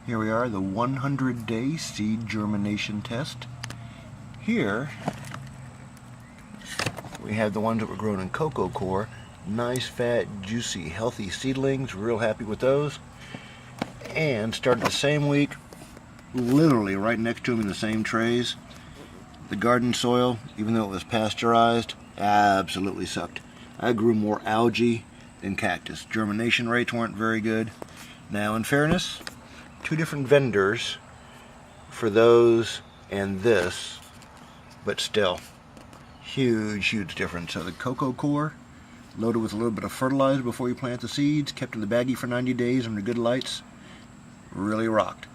Here we are, the 100-day seed germination test. Here we have the ones that were grown in Coco Coir. Nice, fat, juicy, healthy seedlings. Real happy with those. And started the same week, literally right next to them in the same trays. The garden soil, even though it was pasteurized, absolutely sucked. I grew more algae than cactus. Germination rates weren't very good. Now, in fairness, two different vendors for those and this, but still, huge difference. So the Coco Coir, loaded with a little bit of fertilizer before you plant the seeds, kept in the baggie for 90 days under good lights, really rocked.